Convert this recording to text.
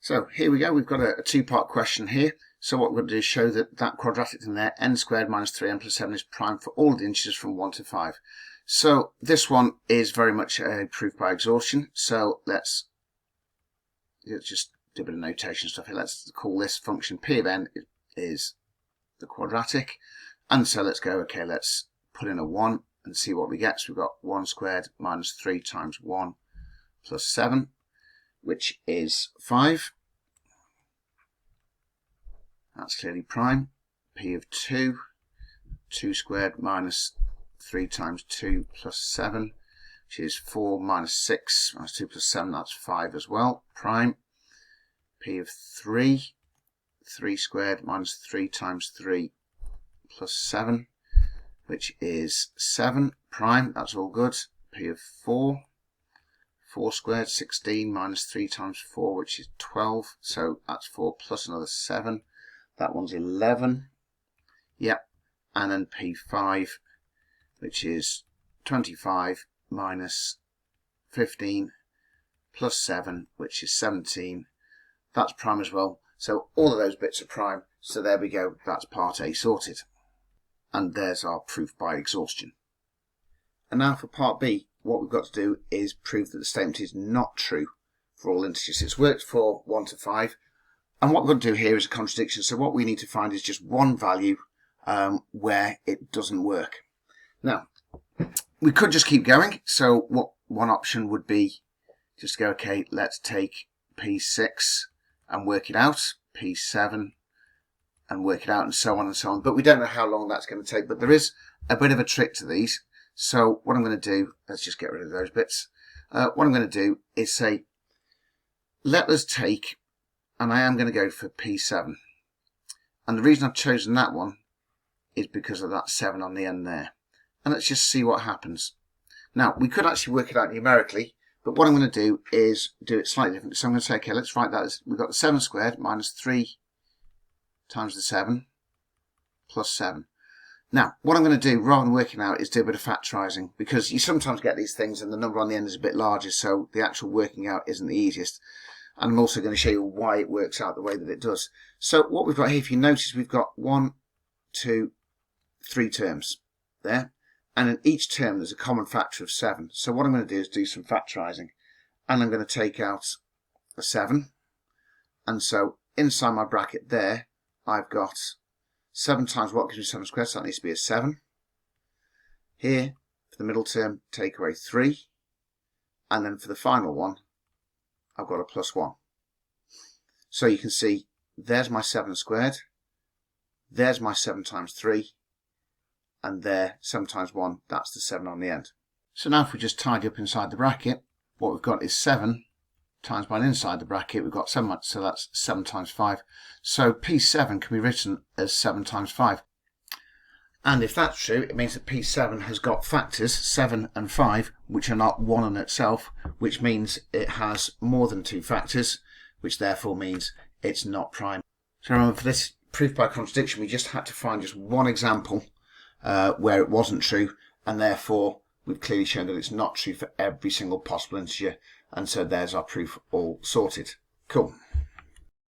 So here we go, we've got a two-part question here. So what we're going to do is show that that quadratic in there, n squared minus 3n plus 7 is prime for all the integers from 1 to 5. So this one is very much a proof by exhaustion. So let's just do a bit of notation stuff here. Let's call this function p of n is the quadratic. And so let's go, okay, let's put in a 1 and see what we get. So we've got 1 squared minus 3 times 1 plus 7, which is 5. That's clearly prime. P of 2, 2 squared minus 3 times 2 plus 7, which is 4 minus 6 minus 2 plus 7, that's 5 as well, prime. P of 3, 3 squared minus 3 times 3 plus 7, which is 7, prime, that's all good. P of 4, 4 squared, 16 minus 3 times 4, which is 12, so that's 4 plus another 7. That one's 11. Yep. And then P5, which is 25 minus 15 plus 7, which is 17. That's prime as well. So all of those bits are prime. So there we go. That's part A sorted. And there's our proof by exhaustion. And now for part B, what we've got to do is prove that the statement is not true for all integers. It's worked for 1 to 5. And what we're going to do here is a contradiction. So what we need to find is just one value where it doesn't work. Now, we could just keep going. So what one option would be just go, okay, let's take P6 and work it out, P7 and work it out, and so on and so on. But we don't know how long that's going to take. But there is a bit of a trick to these. So what I'm going to do, let's just get rid of those bits. What I'm going to do is say, let us take, and I am going to go for P7. And the reason I've chosen that one is because of that 7 on the end there. And let's just see what happens. Now, we could actually work it out numerically, but what I'm going to do is do it slightly different. So I'm going to say, okay, let's write that as, we've got the 7 squared minus 3 times the 7 plus 7. Now, what I'm going to do, rather than working out, is do a bit of factorising, because you sometimes get these things and the number on the end is a bit larger, so the actual working out isn't the easiest. And I'm also going to show you why it works out the way that it does. So what we've got here, if you notice, we've got 1, 2, 3 terms there. And in each term, there's a common factor of 7. So what I'm going to do is do some factorising. And I'm going to take out a 7. And so inside my bracket there, I've got 7 times what gives me 7 squared, so that needs to be a 7. Here, for the middle term, take away 3. And then for the final one, I've got a plus 1. So you can see, there's my 7 squared, there's my 7 times 3, and there, 7 times 1, that's the 7 on the end. So now if we just tidy up inside the bracket, what we've got is 7 times by inside the bracket, we've got 7, so that's 7 times 5. So P7 can be written as 7 times 5. And if that's true, it means that P7 has got factors 7 and 5, which are not 1 in itself, which means it has more than 2 factors, which therefore means it's not prime. So remember, for this proof by contradiction, we just had to find just one example where it wasn't true, and therefore we've clearly shown that it's not true for every single possible integer, and so there's our proof all sorted. Cool.